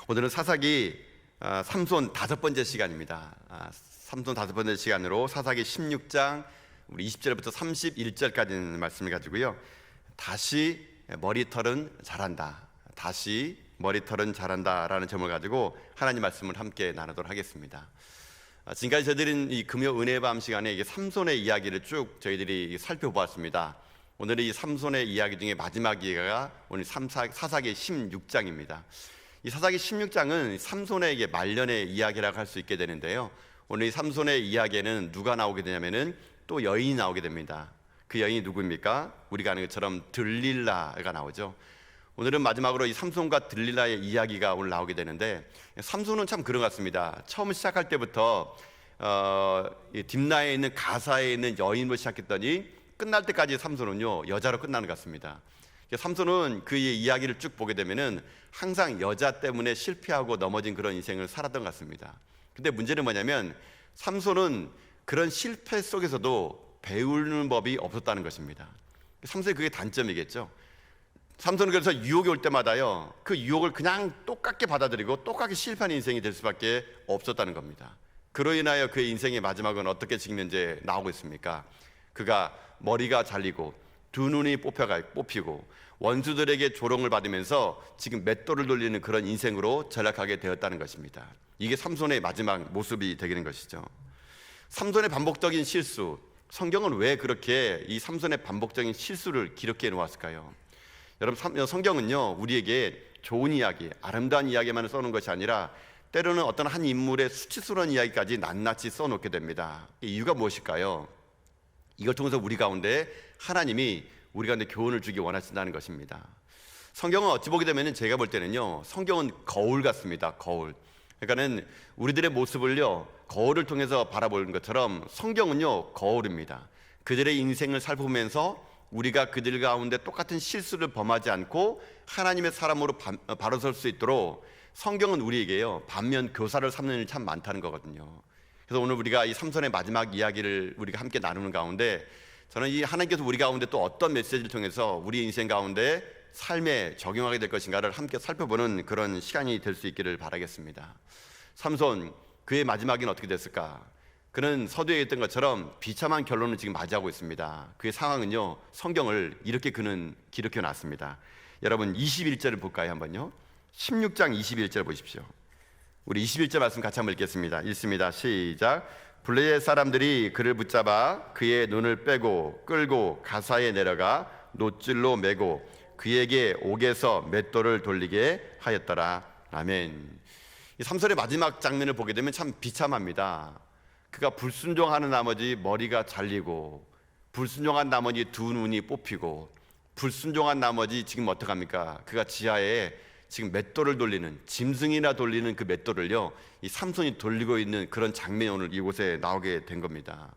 오늘은 사사기 삼손 5번째 시간입니다. 삼손 5번째 시간으로 사사기 16장 우리 20절부터 31절까지 있는 말씀을 가지고요. 다시 머리털은 자란다. 다시 머리털은 자란다라는 점을 가지고 하나님 말씀을 함께 나누도록 하겠습니다. 지금까지 저희들은 이 금요 은혜의 밤 시간에 이게 삼손의 이야기를 쭉 저희들이 살펴보았습니다. 오늘은 이 삼손의 이야기 중에 마지막 이야기가 오늘 사사기 16장입니다. 이 사사기 16장은 삼손의 말년의 이야기라고 할 수 있게 되는데요. 오늘 이 삼손의 이야기에는 누가 나오게 되냐면은 또 여인이 나오게 됩니다. 그 여인이 누구입니까? 우리가 아는 것처럼 들릴라가 나오죠. 오늘은 마지막으로 이 삼손과 들릴라의 이야기가 오늘 나오게 되는데, 삼손은 참 그런 것 같습니다. 처음 시작할 때부터 딥나에 있는 가사에 있는 여인으로 시작했더니 끝날 때까지 삼손은요 여자로 끝나는 것 같습니다. 삼손은 그의 이야기를 쭉 보게 되면은 항상 여자 때문에 실패하고 넘어진 그런 인생을 살았던 것 같습니다. 근데 문제는 뭐냐면 삼손은 그런 실패 속에서도 배우는 법이 없었다는 것입니다. 삼손의 그게 단점이겠죠. 삼손은 그래서 유혹이 올 때마다요 그 유혹을 그냥 똑같게 받아들이고 똑같이 실패하는 인생이 될 수밖에 없었다는 겁니다. 그로 인하여 그의 인생의 마지막은 어떻게 지금 현재 나오고 있습니까? 그가 머리가 잘리고 두 눈이 뽑히고 원수들에게 조롱을 받으면서 지금 맷돌을 돌리는 그런 인생으로 전락하게 되었다는 것입니다. 이게 삼손의 마지막 모습이 되는 것이죠. 삼손의 반복적인 실수, 성경은 왜 그렇게 이 삼손의 반복적인 실수를 기록해 놓았을까요? 여러분, 성경은요 우리에게 좋은 이야기, 아름다운 이야기만 써놓은 것이 아니라 때로는 어떤 한 인물의 수치스러운 이야기까지 낱낱이 써놓게 됩니다. 이 이유가 무엇일까요? 이걸 통해서 우리 가운데 하나님이 우리 가운데 교훈을 주기 원하신다는 것입니다. 성경은 어찌 보게 되면 제가 볼 때는요 성경은 거울 같습니다. 거울. 그러니까는 우리들의 모습을요 거울을 통해서 바라보는 것처럼 성경은요 거울입니다. 그들의 인생을 살펴보면서 우리가 그들 가운데 똑같은 실수를 범하지 않고 하나님의 사람으로 바로 설 수 있도록 성경은 우리에게요 반면 교사를 삼는 일이 참 많다는 거거든요. 그래서 오늘 우리가 이 삼손의 마지막 이야기를 우리가 함께 나누는 가운데 저는 이 하나님께서 우리 가운데 또 어떤 메시지를 통해서 우리 인생 가운데 삶에 적용하게 될 것인가를 함께 살펴보는 그런 시간이 될 수 있기를 바라겠습니다. 삼손, 그의 마지막은 어떻게 됐을까? 그는 서두에 있던 것처럼 비참한 결론을 지금 맞이하고 있습니다. 그의 상황은요 성경을 이렇게 그는 기록해 놨습니다. 여러분 21절을 볼까요? 한번요. 16장 21절 보십시오. 우리 21절 말씀 같이 한번 읽겠습니다. 읽습니다. 시작. 블레의 사람들이 그를 붙잡아 그의 눈을 빼고 끌고 가사에 내려가 노줄로 매고 그에게 옥에서 맷돌을 돌리게 하였더라. 아멘. 이 삼손의 마지막 장면을 보게 되면 참 비참합니다. 그가 불순종하는 나머지 머리가 잘리고, 불순종한 나머지 두 눈이 뽑히고, 불순종한 나머지 지금 어떡합니까? 그가 지하에 지금 맷돌을 돌리는, 짐승이나 돌리는 그 맷돌을요 이 삼손이 돌리고 있는 그런 장면이 오늘 이곳에 나오게 된 겁니다.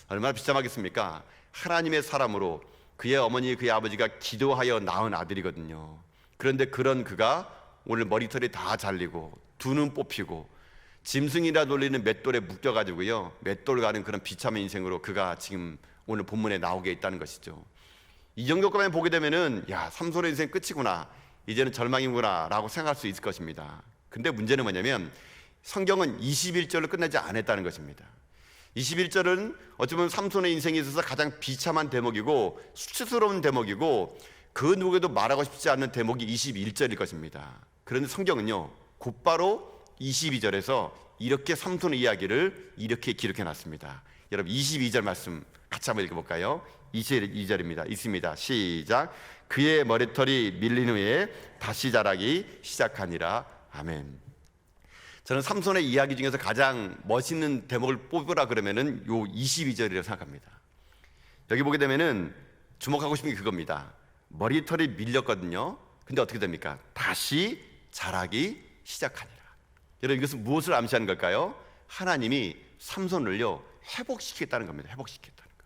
얼마나 비참하겠습니까? 하나님의 사람으로 그의 어머니 그의 아버지가 기도하여 낳은 아들이거든요. 그런데 그런 그가 오늘 머리털이 다 잘리고 두 눈 뽑히고 짐승이나 돌리는 맷돌에 묶여가지고요 맷돌 가는 그런 비참한 인생으로 그가 지금 오늘 본문에 나오게 있다는 것이죠. 이 정도까지 보게 되면은 야 삼손의 인생 끝이구나, 이제는 절망이구나 라고 생각할 수 있을 것입니다. 근데 문제는 뭐냐면 성경은 21절로 끝나지 않았다는 것입니다. 21절은 어쩌면 삼손의 인생에 있어서 가장 비참한 대목이고 수치스러운 대목이고 그 누구에도 말하고 싶지 않은 대목이 21절일 것입니다. 그런데 성경은요 곧바로 22절에서 이렇게 삼손의 이야기를 이렇게 기록해 놨습니다. 여러분 22절 말씀 같이 한번 읽어볼까요? 22절입니다. 있습니다. 시작. 그의 머리털이 밀린 후에 다시 자라기 시작하니라. 아멘. 저는 삼손의 이야기 중에서 가장 멋있는 대목을 뽑으라 그러면은 요 22절이라고 생각합니다. 여기 보게 되면은 주목하고 싶은 게 그겁니다. 머리털이 밀렸거든요. 근데 어떻게 됩니까? 다시 자라기 시작하니라. 여러분 이것은 무엇을 암시하는 걸까요? 하나님이 삼손을요 회복시키겠다는 겁니다. 회복시키겠다는 거.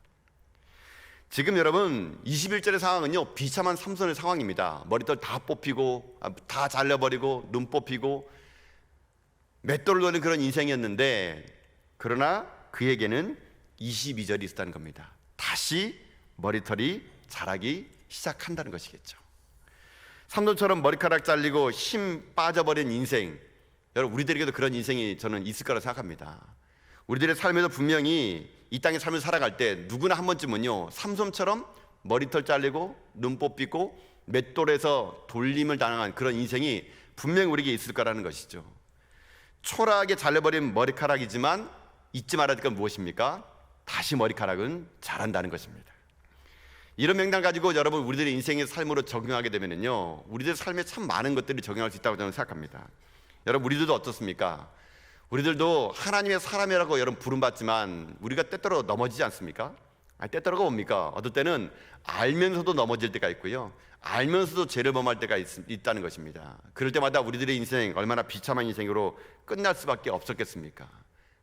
지금 여러분 21절의 상황은요 비참한 삼손의 상황입니다. 머리털 다 뽑히고 다 잘려버리고 눈 뽑히고 맷돌을 놓는 그런 인생이었는데, 그러나 그에게는 22절이 있었다는 겁니다. 다시 머리털이 자라기 시작한다는 것이겠죠. 삼손처럼 머리카락 잘리고 힘 빠져버린 인생, 여러분 우리들에게도 그런 인생이 저는 있을 거라 생각합니다. 우리들의 삶에도 분명히 이 땅에 삶을 살아갈 때 누구나 한 번쯤은요, 삼손처럼 머리털 잘리고 눈 뽑히고 맷돌에서 돌림을 당한 그런 인생이 분명히 우리에게 있을 거라는 것이죠. 초라하게 잘려버린 머리카락이지만 잊지 말아야 될 건 무엇입니까? 다시 머리카락은 자란다는 것입니다. 이런 명단 가지고 여러분 우리들의 인생의 삶으로 적용하게 되면요, 우리들의 삶에 참 많은 것들이 적용할 수 있다고 저는 생각합니다. 여러분 우리들도 어떻습니까? 우리들도 하나님의 사람이라고 여러분 부름받지만 우리가 때때로 넘어지지 않습니까? 때때로가 뭡니까? 어떨 때는 알면서도 넘어질 때가 있고요, 알면서도 죄를 범할 때가 있다는 것입니다. 그럴 때마다 우리들의 인생 얼마나 비참한 인생으로 끝날 수밖에 없었겠습니까?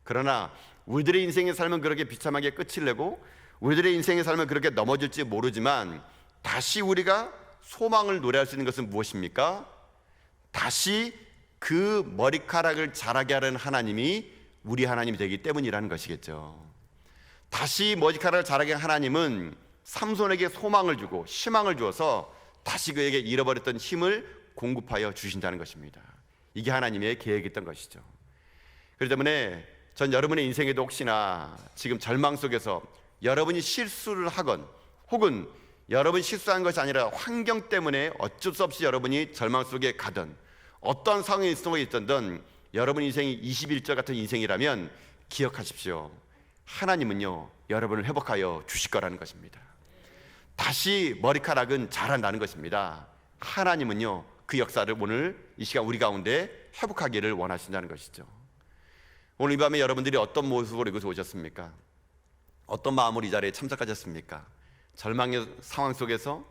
그러나 우리들의 인생의 삶은 그렇게 비참하게 끝을 내고 우리들의 인생의 삶은 그렇게 넘어질지 모르지만 다시 우리가 소망을 노래할 수 있는 것은 무엇입니까? 다시 그 머리카락을 자라게 하는 하나님이 우리 하나님이 되기 때문이라는 것이겠죠. 다시 머리카락을 자라게 한 하나님은 삼손에게 소망을 주고 희망을 주어서 다시 그에게 잃어버렸던 힘을 공급하여 주신다는 것입니다. 이게 하나님의 계획이었던 것이죠. 그렇기 때문에 전 여러분의 인생에도 혹시나 지금 절망 속에서 여러분이 실수를 하건 혹은 여러분이 실수한 것이 아니라 환경 때문에 어쩔 수 없이 여러분이 절망 속에 가든 어떤 상황에 있든 여러분 인생이 21절 같은 인생이라면 기억하십시오. 하나님은요, 여러분을 회복하여 주실 거라는 것입니다. 다시 머리카락은 자란다는 것입니다. 하나님은요, 그 역사를 오늘 이 시간 우리 가운데 회복하기를 원하신다는 것이죠. 오늘 이 밤에 여러분들이 어떤 모습으로 이곳에 오셨습니까? 어떤 마음으로 이 자리에 참석하셨습니까? 절망의 상황 속에서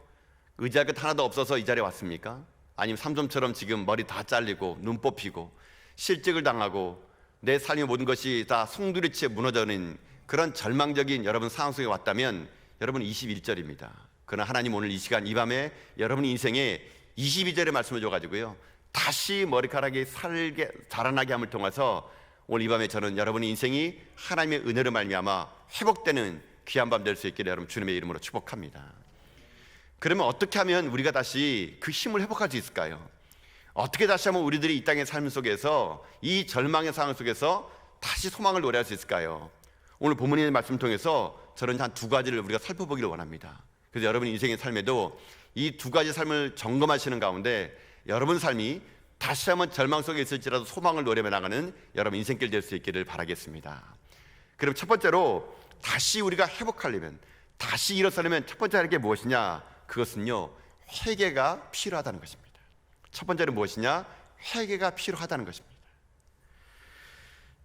의지할 것 하나도 없어서 이 자리에 왔습니까? 아니면 삼손처럼 지금 머리 다 잘리고 눈 뽑히고 실직을 당하고 내 삶의 모든 것이 다 송두리째 무너져는 그런 절망적인 여러분 상황 속에 왔다면 여러분 21절입니다. 그러나 하나님 오늘 이 시간 이 밤에 여러분 인생에 22절의 말씀을 줘가지고요, 다시 머리카락이 자라나게 함을 통해서 오늘 이 밤에 저는 여러분의 인생이 하나님의 은혜로 말미암아 회복되는 귀한 밤 될 수 있기를 여러분 주님의 이름으로 축복합니다. 그러면 어떻게 하면 우리가 다시 그 힘을 회복할 수 있을까요? 어떻게 다시 한번 우리들이 이 땅의 삶 속에서 이 절망의 상황 속에서 다시 소망을 노래할 수 있을까요? 오늘 본문의 말씀을 통해서 저는 한 두 가지를 우리가 살펴보기를 원합니다. 그래서 여러분 인생의 삶에도 이 두 가지 삶을 점검하시는 가운데 여러분 삶이 다시 한번 절망 속에 있을지라도 소망을 노래며 나가는 여러분 인생길 될 수 있기를 바라겠습니다. 그럼 첫 번째로 다시 우리가 회복하려면, 다시 일어서려면 첫 번째 하는 게 무엇이냐? 그것은요, 회개가 필요하다는 것입니다. 첫 번째는 무엇이냐? 회개가 필요하다는 것입니다.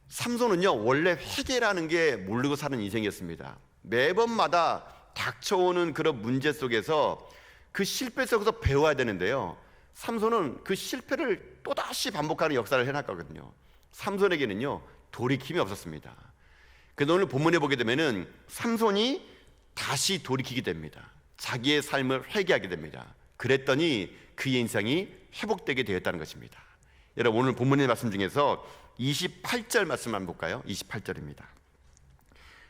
삼손은요, 원래 회개라는 게 모르고 사는 인생이었습니다. 매번마다 닥쳐오는 그런 문제 속에서 그 실패 속에서 배워야 되는데요, 삼손은 그 실패를 또다시 반복하는 역사를 해놨거든요. 삼손에게는요, 돌이킴이 없었습니다. 그래서 오늘 본문에 보게 되면은 삼손이 다시 돌이키게 됩니다. 자기의 삶을 회개하게 됩니다. 그랬더니 그의 인생이 회복되게 되었다는 것입니다. 여러분 오늘 본문의 말씀 중에서 28절 말씀 한번 볼까요? 28절입니다.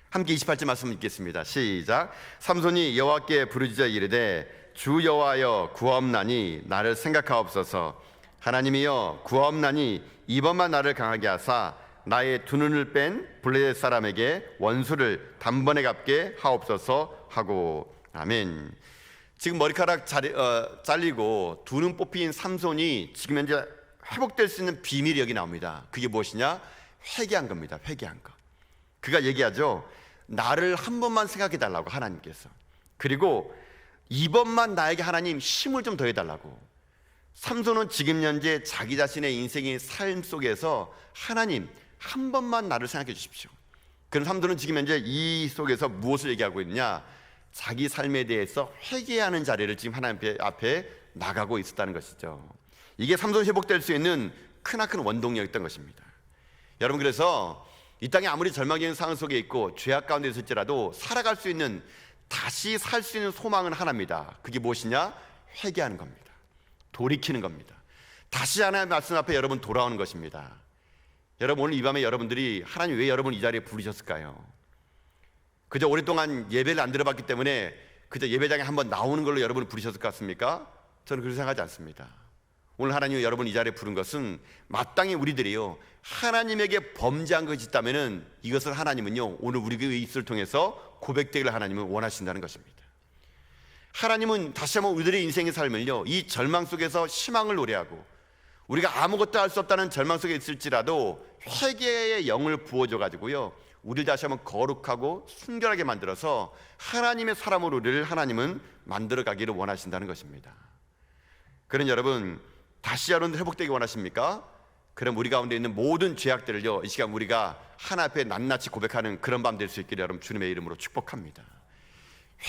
함께 28절 말씀 읽겠습니다. 시작. 삼손이 여호와께 부르짖어 이르되 주 여호와여 구하옵나니 나를 생각하옵소서. 하나님이여 구하옵나니 이번만 나를 강하게 하사 나의 두 눈을 뺀 블레셋 사람에게 원수를 단번에 갚게 하옵소서 하고. 아멘. 지금 머리카락 잘리고 두 눈 뽑힌 삼손이 지금 현재 회복될 수 있는 비밀이 여기 나옵니다. 그게 무엇이냐? 회개한 겁니다. 회개한 것. 그가 얘기하죠. 나를 한 번만 생각해 달라고 하나님께서. 그리고 이번만 나에게 하나님 힘을 좀 더해달라고. 삼손은 지금 현재 자기 자신의 인생의 삶 속에서 하나님 한 번만 나를 생각해 주십시오. 그럼 삼손은 지금 현재 이 속에서 무엇을 얘기하고 있느냐? 자기 삶에 대해서 회개하는 자리를 지금 하나님 앞에 나가고 있었다는 것이죠. 이게 삼손이 회복될 수 있는 크나큰 원동력이었던 것입니다. 여러분 그래서 이 땅에 아무리 절망적인 상황 속에 있고 죄악 가운데 있을지라도 살아갈 수 있는, 다시 살 수 있는 소망은 하나입니다. 그게 무엇이냐? 회개하는 겁니다. 돌이키는 겁니다. 다시 하나님의 말씀 앞에 여러분 돌아오는 것입니다. 여러분 오늘 이 밤에 여러분들이 하나님 왜 여러분 이 자리에 부르셨을까요? 그저 오랫동안 예배를 안 들어봤기 때문에 그저 예배장에 한번 나오는 걸로 여러분을 부르셨을 것 같습니까? 저는 그렇게 생각하지 않습니다. 오늘 하나님이 여러분 이 자리에 부른 것은 마땅히 우리들이요 하나님에게 범죄한 것이 있다면 이것을 하나님은요 오늘 우리의 입술을 통해서 고백되기를 하나님은 원하신다는 것입니다. 하나님은 다시 한번 우리들의 인생의 삶을요 이 절망 속에서 희망을 노래하고 우리가 아무것도 할 수 없다는 절망 속에 있을지라도 회개의 영을 부어줘 가지고요 우리를 다시 한번 거룩하고 순결하게 만들어서 하나님의 사람으로 우리를 하나님은 만들어 가기를 원하신다는 것입니다. 그런 여러분 다시 여러분 회복되기 원하십니까? 그럼 우리 가운데 있는 모든 죄악들을요 이 시간 우리가 하나 앞에 낱낱이 고백하는 그런 밤 될 수 있기를 여러분 주님의 이름으로 축복합니다.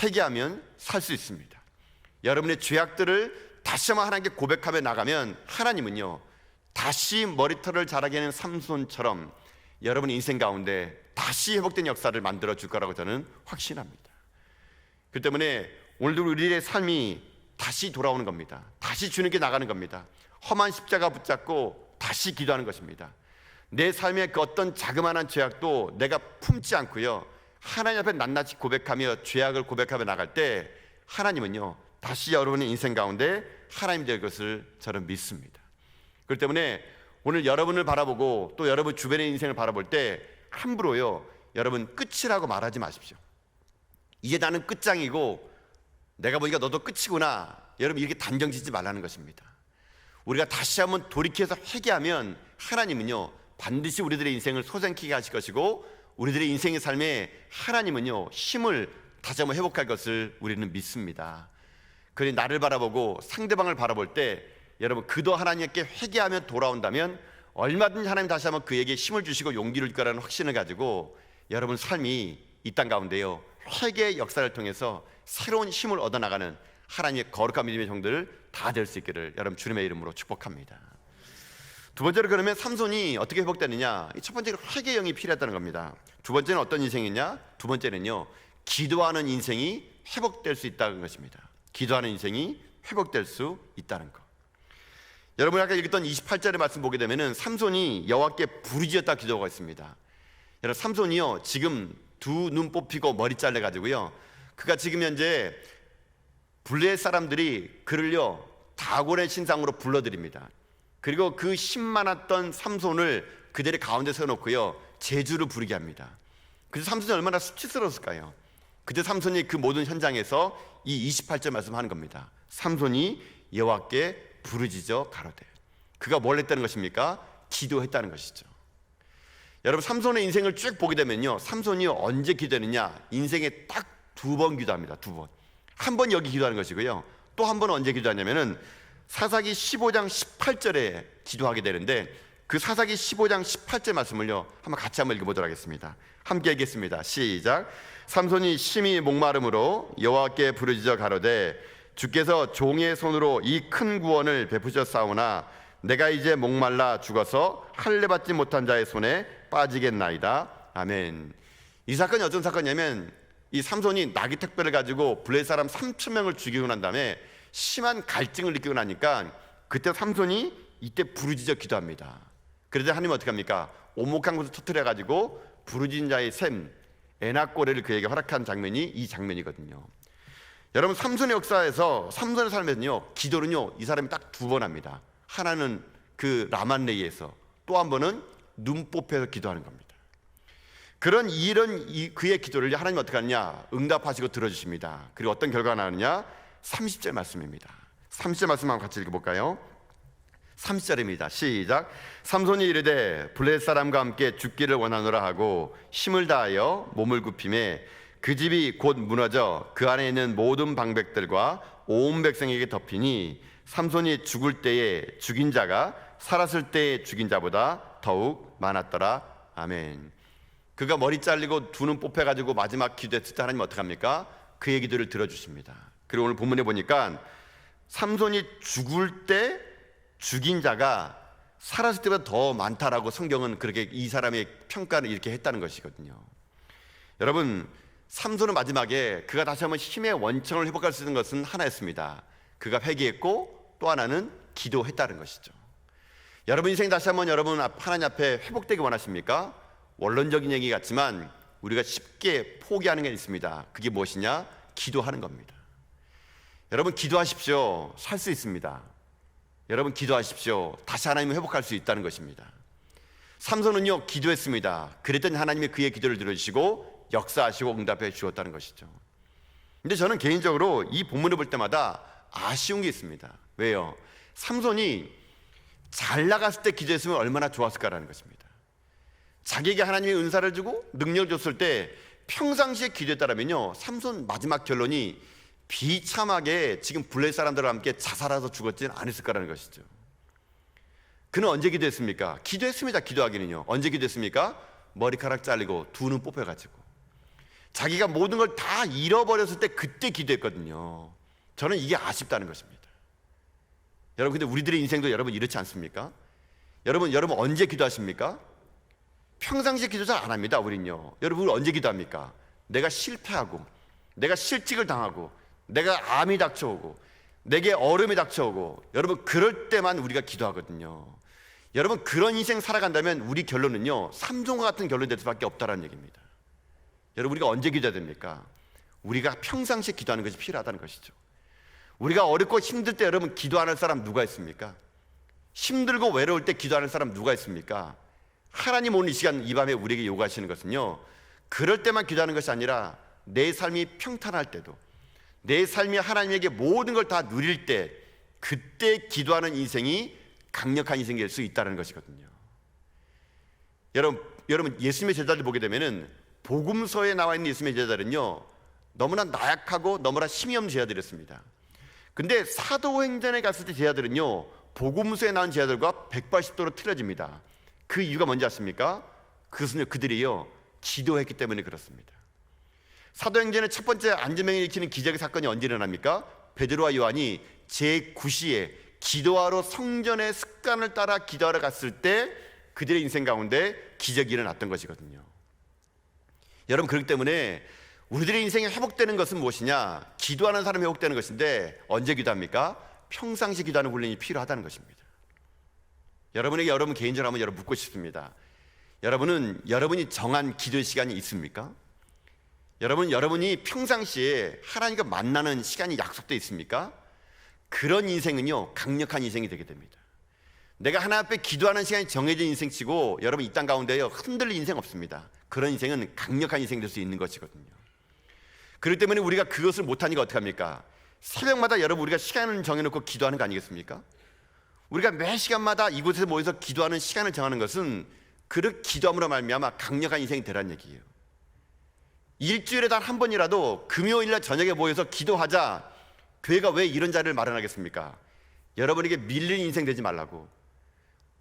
회개하면 살 수 있습니다. 여러분의 죄악들을 다시 한번 하나님께 고백하며 나가면 하나님은요 다시 머리털을 자라게 하는 삼손처럼 여러분의 인생 가운데 다시 회복된 역사를 만들어 줄 거라고 저는 확신합니다. 그렇기 때문에 오늘도 우리의 삶이 다시 돌아오는 겁니다. 다시 주님께 나가는 겁니다. 험한 십자가 붙잡고 다시 기도하는 것입니다. 내 삶의 그 어떤 자그마한 죄악도 내가 품지 않고요 하나님 앞에 낱낱이 고백하며 죄악을 고백하며 나갈 때 하나님은요 다시 여러분의 인생 가운데 하나님 될 것을 저는 믿습니다. 그렇기 때문에 오늘 여러분을 바라보고 또 여러분 주변의 인생을 바라볼 때 함부로요 여러분 끝이라고 말하지 마십시오. 이제 나는 끝장이고 내가 보니까 너도 끝이구나 여러분 이렇게 단정 짓지 말라는 것입니다. 우리가 다시 한번 돌이켜서 회개하면 하나님은요 반드시 우리들의 인생을 소생케 하실 것이고 우리들의 인생의 삶에 하나님은요 힘을 다시 한번 회복할 것을 우리는 믿습니다. 그러니 나를 바라보고 상대방을 바라볼 때 여러분 그도 하나님께 회개하며 돌아온다면 얼마든지 하나님 다시 한번 그에게 힘을 주시고 용기를 줄 거라는 확신을 가지고 여러분 삶이 이 땅 가운데요 회개의 역사를 통해서 새로운 힘을 얻어나가는 하나님의 거룩한 믿음의 종들 다 될 수 있기를 여러분 주님의 이름으로 축복합니다. 두 번째로 그러면 삼손이 어떻게 회복되느냐? 첫 번째로 회개의 영이 필요했다는 겁니다. 두 번째는 어떤 인생이냐? 두 번째는요 기도하는 인생이 회복될 수 있다는 것입니다. 기도하는 인생이 회복될 수 있다는 것. 여러분이 아까 읽었던 28절의 말씀 보게 되면은 삼손이 여호와께 부르짖었다 기도가 있습니다. 여러분 삼손이요 지금 두 눈 뽑히고 머리 잘려 가지고요 그가 지금 현재 블레셋 사람들이 그를요 다곤의 신상으로 불러드립니다. 그리고 그 힘 많았던 삼손을 그들의 가운데 세워놓고요 제주를 부르게 합니다. 그래서 삼손이 얼마나 수치스러웠을까요? 그때 삼손이 그 모든 현장에서 이 28절 말씀하는 겁니다. 삼손이 여호와께 부르짖어 가로되. 그가 뭘 했다는 것입니까? 기도했다는 것이죠. 여러분 삼손의 인생을 쭉 보게 되면요 삼손이 언제 기도했느냐? 인생에 딱 두 번 기도합니다. 두 번. 한 번 여기 기도하는 것이고요 또 한 번은 언제 기도하냐면은 사사기 15장 18절에 기도하게 되는데 그 사사기 15장 18절 말씀을요 같이 한번 읽어보도록 하겠습니다. 함께 읽겠습니다. 시작. 삼손이 심히 목마름으로 여호와께 부르짖어 가로되 주께서 종의 손으로 이 큰 구원을 베푸셨사오나 내가 이제 목말라 죽어서 할례 받지 못한 자의 손에 빠지겠나이다. 아멘. 이 사건이 어떤 사건이냐면 이 삼손이 나귀 택배를 가지고 블레셋 사람 3,000명을 죽이고 난 다음에 심한 갈증을 느끼고 나니까 그때 삼손이 이때 부르짖어 기도합니다. 그래서 하나님은 어떻게 합니까? 오목한 곳을 터뜨려 가지고 부르짖은 자의 샘 에낙고레를 그에게 허락한 장면이 이 장면이거든요. 여러분 삼손의 역사에서 삼손의 삶에서는요 기도는요 이 사람이 딱 두 번 합니다. 하나는 그 라만레이에서 또 한 번은 눈뽑혀서 기도하는 겁니다. 그런 그의 기도를 하나님 어떻게 하느냐? 응답하시고 들어주십니다. 그리고 어떤 결과가 나느냐? 30절 말씀입니다. 30절 말씀 한번 같이 읽어볼까요? 30절입니다. 시작. 삼손이 이르되 블레셋 사람과 함께 죽기를 원하노라 하고 힘을 다하여 몸을 굽히매 그 집이 곧 무너져 그 안에 있는 모든 방백들과 온 백성에게 덮이니 삼손이 죽을 때에 죽인 자가 살았을 때에 죽인 자보다 더욱 많았더라. 아멘. 그가 머리 잘리고 두 눈 뽑혀가지고 마지막 기도했을 때 하나님 어떻게 합니까? 그의 기도를 들어주십니다. 그리고 오늘 본문에 보니까 삼손이 죽을 때 죽인 자가 살았을 때보다 더 많다라고 성경은 그렇게 이 사람의 평가를 이렇게 했다는 것이거든요. 여러분 삼손은 마지막에 그가 다시 한번 힘의 원천을 회복할 수 있는 것은 하나였습니다. 그가 회개했고 또 하나는 기도했다는 것이죠. 여러분 인생 다시 한번 여러분 하나님 앞에 회복되기 원하십니까? 원론적인 얘기 같지만 우리가 쉽게 포기하는 게 있습니다. 그게 무엇이냐? 기도하는 겁니다. 여러분 기도하십시오. 살 수 있습니다. 여러분 기도하십시오. 다시 하나님을 회복할 수 있다는 것입니다. 삼손은요 기도했습니다. 그랬더니 하나님이 그의 기도를 들어주시고 역사하시고 응답해 주었다는 것이죠. 근데 저는 개인적으로 이 본문을 볼 때마다 아쉬운 게 있습니다. 왜요? 삼손이 잘 나갔을 때 기도했으면 얼마나 좋았을까라는 것입니다. 자기에게 하나님의 은사를 주고 능력을 줬을 때 평상시에 기도했다면요 삼손 마지막 결론이 비참하게 지금 블레셋 사람들과 함께 자살해서 죽었지는 않았을 거라는 것이죠. 그는 언제 기도했습니까? 기도했습니다. 기도하기는요. 언제 기도했습니까? 머리카락 잘리고 두 눈 뽑혀가지고 자기가 모든 걸 다 잃어버렸을 때 그때 기도했거든요. 저는 이게 아쉽다는 것입니다. 여러분 근데 우리들의 인생도 여러분 이렇지 않습니까? 여러분 언제 기도하십니까? 평상시에 기도 잘 안 합니다. 우린요. 여러분 언제 기도합니까? 내가 실패하고 내가 실직을 당하고 내가 암이 닥쳐오고 내게 어려움이 닥쳐오고 여러분 그럴 때만 우리가 기도하거든요. 여러분 그런 인생 살아간다면 우리 결론은요 삼손과 같은 결론이 될 수밖에 없다는 얘기입니다. 여러분 우리가 언제 기도해야 됩니까? 우리가 평상시에 기도하는 것이 필요하다는 것이죠. 우리가 어렵고 힘들 때 여러분 기도하는 사람 누가 있습니까? 힘들고 외로울 때 기도하는 사람 누가 있습니까? 하나님 오늘 이 시간 이 밤에 우리에게 요구하시는 것은요 그럴 때만 기도하는 것이 아니라 내 삶이 평탄할 때도 내 삶이 하나님에게 모든 걸 다 누릴 때 그때 기도하는 인생이 강력한 인생이 될 수 있다는 것이거든요. 여러분 예수님의 제자들 보게 되면은 복음서에 나와 있는 예수님의 제자들은요 너무나 나약하고 너무나 힘이 없는 제자들이었습니다. 근데 사도행전에 갔을 때 제자들은요 복음서에 나온 제자들과 180도로 틀어집니다. 그 이유가 뭔지 아십니까? 그것은요 그들이요 기도했기 때문에 그렇습니다. 사도행전의 첫 번째 안전병을 일으키는 기적의 사건이 언제 일어납니까? 베드로와 요한이 제9시에 기도하러 성전의 습관을 따라 기도하러 갔을 때 그들의 인생 가운데 기적이 일어났던 것이거든요. 여러분 그렇기 때문에 우리들의 인생이 회복되는 것은 무엇이냐? 기도하는 사람이 회복되는 것인데 언제 기도합니까? 평상시 기도하는 훈련이 필요하다는 것입니다. 여러분에게 여러분 개인적으로 한번 여러분 묻고 싶습니다. 여러분이 정한 기도의 시간이 있습니까? 여러분이 평상시에 하나님과 만나는 시간이 약속되어 있습니까? 그런 인생은요 강력한 인생이 되게 됩니다. 내가 하나님 앞에 기도하는 시간이 정해진 인생치고 여러분 이 땅 가운데요 흔들릴 인생 없습니다. 그런 인생은 강력한 인생이 될 수 있는 것이거든요. 그렇기 때문에 우리가 그것을 못하니까 어떻게 합니까? 새벽마다 여러분 우리가 시간을 정해놓고 기도하는 거 아니겠습니까? 우리가 매 시간마다 이곳에서 모여서 기도하는 시간을 정하는 것은 그렇게 기도함으로 말미암아 강력한 인생이 되라는 얘기예요. 일주일에 단 한 번이라도 금요일날 저녁에 모여서 기도하자. 교회가 왜 이런 자리를 마련하겠습니까? 여러분에게 밀린 인생 되지 말라고,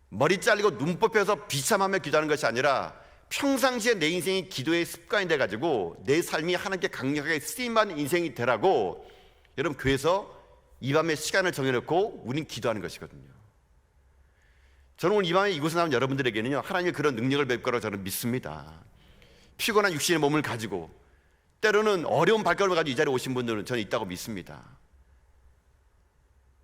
머리 잘리고 눈 뽑혀서 비참하며 기도하는 것이 아니라 평상시에 내 인생이 기도의 습관이 돼가지고 내 삶이 하나님께 강력하게 쓰임받는 인생이 되라고 여러분 교회에서 이 밤에 시간을 정해놓고 우린 기도하는 것이거든요. 저는 오늘 이 밤에 이곳에 나온 여러분들에게는요 하나님의 그런 능력을 뵐 거라고 저는 믿습니다. 피곤한 육신의 몸을 가지고 때로는 어려운 발걸음을 가지고 이 자리에 오신 분들은 저는 있다고 믿습니다.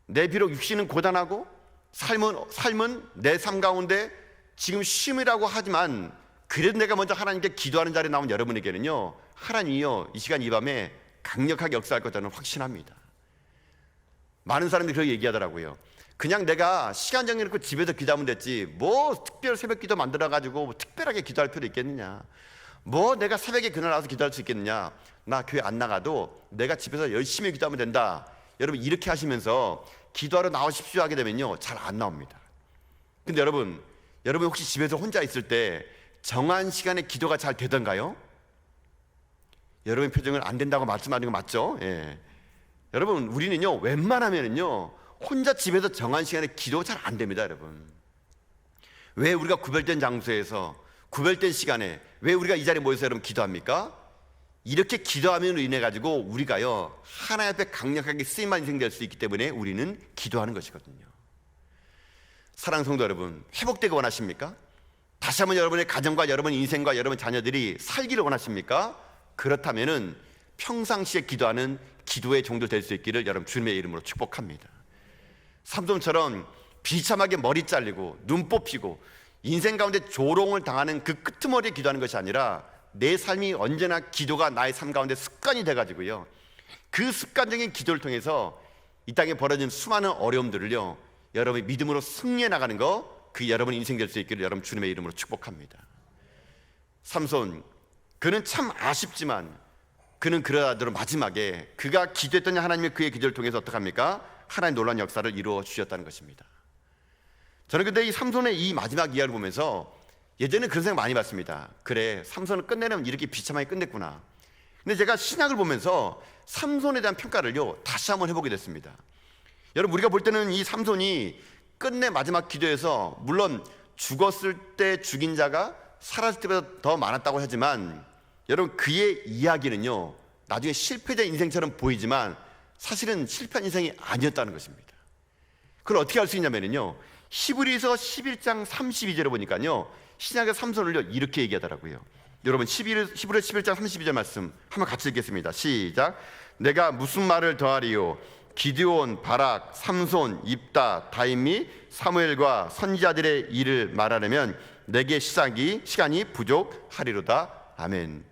내 비록 육신은 고단하고 삶은 내 삶 가운데 지금 쉼이라고 하지만 그래도 내가 먼저 하나님께 기도하는 자리에 나온 여러분에게는요 하나님이요 이 시간 이 밤에 강력하게 역사할 것 저는 확신합니다. 많은 사람들이 그렇게 얘기하더라고요. 그냥 내가 시간 정해놓고 집에서 기도하면 됐지 뭐 특별 새벽 기도 만들어가지고 뭐 특별하게 기도할 필요 있겠느냐, 뭐 내가 새벽에 그날 나와서 기도할 수 있겠느냐, 나 교회 안 나가도 내가 집에서 열심히 기도하면 된다. 여러분 이렇게 하시면서 기도하러 나오십시오 하게 되면요 잘 안 나옵니다. 근데 여러분 혹시 집에서 혼자 있을 때 정한 시간에 기도가 잘 되던가요? 여러분 표정은 안 된다고 말씀하는 거 맞죠? 예. 여러분 우리는요 웬만하면은요 혼자 집에서 정한 시간에 기도 잘 안 됩니다. 여러분 왜 우리가 구별된 장소에서 구별된 시간에 왜 우리가 이 자리에 모여서 여러분 기도합니까? 이렇게 기도함으로 인해 가지고 우리가요 하나님 앞에 강력하게 쓰임만 인생될 수 있기 때문에 우리는 기도하는 것이거든요. 사랑하는 성도 여러분, 회복되기 원하십니까? 다시 한번 여러분의 가정과 여러분 인생과 여러분 자녀들이 살기를 원하십니까? 그렇다면은 평상시에 기도하는 기도의 종도 될 수 있기를 여러분 주님의 이름으로 축복합니다. 삼손처럼 비참하게 머리 잘리고 눈 뽑히고 인생 가운데 조롱을 당하는 그 끄트머리에 기도하는 것이 아니라 내 삶이 언제나 기도가 나의 삶 가운데 습관이 돼가지고요 그 습관적인 기도를 통해서 이 땅에 벌어진 수많은 어려움들을요, 여러분이 믿음으로 승리해 나가는 거, 그 여러분의 인생 될 수 있기를 여러분 주님의 이름으로 축복합니다. 삼손, 그는 참 아쉽지만 그는 그러하더라도 마지막에 그가 기도했던 하나님의 그의 기도를 통해서 어떻게 합니까? 하나님 놀라운 역사를 이루어 주셨다는 것입니다. 저는 근데 이 삼손의 이 마지막 이야기를 보면서 예전에 그런 생각 많이 봤습니다. 그래, 삼손을 끝내려면 이렇게 비참하게 끝냈구나. 근데 제가 신약을 보면서 삼손에 대한 평가를요 다시 한번 해보게 됐습니다. 여러분, 우리가 볼 때는 이 삼손이 끝내 마지막 기도에서 물론 죽었을 때 죽인 자가 살았을 때보다 더 많았다고 하지만, 여러분 그의 이야기는요 나중에 실패자 인생처럼 보이지만 사실은 실패한 인생이 아니었다는 것입니다. 그걸 어떻게 알 수 있냐면요, 히브리서 11장 32절에 보니까요 신약의 삼손을요 이렇게 얘기하더라고요. 여러분 히브리서 11장 32절 말씀 한번 같이 읽겠습니다. 시작. 내가 무슨 말을 더하리요? 기드온, 바락, 삼손, 입다, 다윗 및 사무엘과 선지자들의 일을 말하려면 내게 시간이 부족하리로다. 아멘.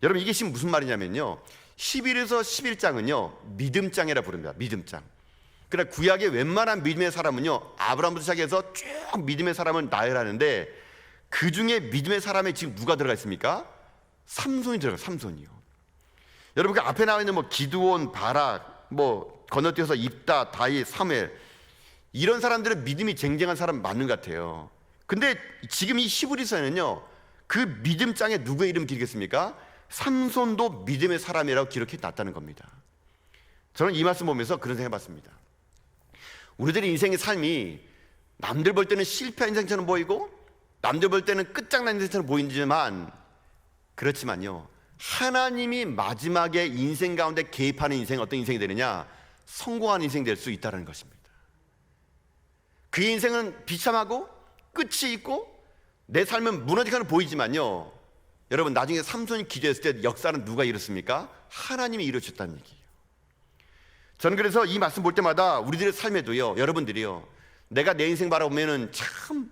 여러분, 이게 지금 무슨 말이냐면요, 11에서 11장은요 믿음장이라 부릅니다. 믿음장. 그러나 구약의 웬만한 믿음의 사람은요 아브라함부터 시작해서 쭉 믿음의 사람을 나열하는데, 그 중에 믿음의 사람에 지금 누가 들어가 있습니까? 삼손이 들어가요. 삼손이요. 여러분, 그 앞에 나와 있는 뭐 기드온, 바락, 뭐 건너뛰어서 입다, 다윗, 사무엘, 이런 사람들은 믿음이 쟁쟁한 사람 맞는 것 같아요. 근데 지금 이 히브리서에는요 그 믿음장에 누구의 이름을 기록했습니까? 삼손도 믿음의 사람이라고 기록해 놨다는 겁니다. 저는 이 말씀 보면서 그런 생각 해봤습니다. 우리들의 인생의 삶이 남들 볼 때는 실패한 인생처럼 보이고 남들 볼 때는 끝장난 인생처럼 보이지만, 그렇지만요 하나님이 마지막에 인생 가운데 개입하는 인생은 어떤 인생이 되느냐? 성공한 인생이 될 수 있다는 것입니다. 그의 인생은 비참하고 끝이 있고 내 삶은 무너지게 보이지만요, 여러분 나중에 삼손이 기도했을 때 역사는 누가 이뤘습니까? 하나님이 이루셨다는 얘기예요. 저는 그래서 이 말씀 볼 때마다 우리들의 삶에도요, 여러분들이요, 내가 내 인생 바라보면은 참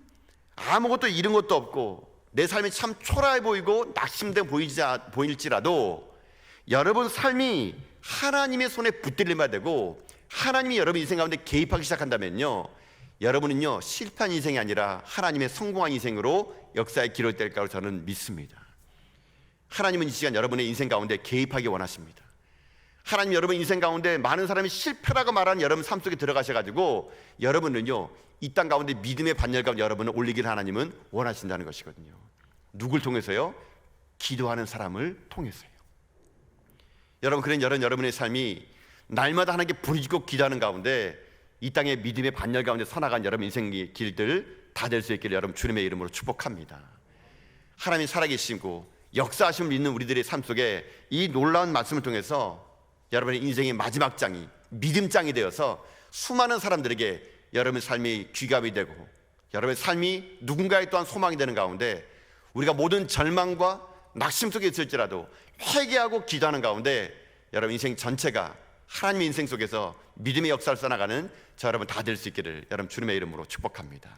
아무것도 잃은 것도 없고 내 삶이 참 초라해 보이고 낙심돼 보일지라도 여러분 삶이 하나님의 손에 붙들림해야 되고 하나님이 여러분 인생 가운데 개입하기 시작한다면요, 여러분은요 실패한 인생이 아니라 하나님의 성공한 인생으로 역사에 기록될 거라고 저는 믿습니다. 하나님은 이 시간 여러분의 인생 가운데 개입하기 원하십니다. 하나님 여러분 인생 가운데 많은 사람이 실패라고 말하는 여러분 삶 속에 들어가셔가지고 여러분은요 이 땅 가운데 믿음의 반열 가운데 여러분을 올리길 하나님은 원하신다는 것이거든요. 누굴 통해서요? 기도하는 사람을 통해서요. 여러분, 그런 여러분의 삶이 날마다 하나님께 부르짖고 기도하는 가운데 이 땅의 믿음의 반열 가운데 서나간 여러분 인생의 길들 다 될 수 있기를 여러분 주님의 이름으로 축복합니다. 하나님이 살아계시고 역사하심을 믿는 우리들의 삶 속에 이 놀라운 말씀을 통해서 여러분의 인생의 마지막 장이 믿음장이 되어서 수많은 사람들에게 여러분의 삶이 귀감이 되고 여러분의 삶이 누군가의 또한 소망이 되는 가운데, 우리가 모든 절망과 낙심 속에 있을지라도 회개하고 기도하는 가운데 여러분 인생 전체가 하나님의 인생 속에서 믿음의 역사를 써나가는 저 여러분 다 될 수 있기를 여러분 주님의 이름으로 축복합니다.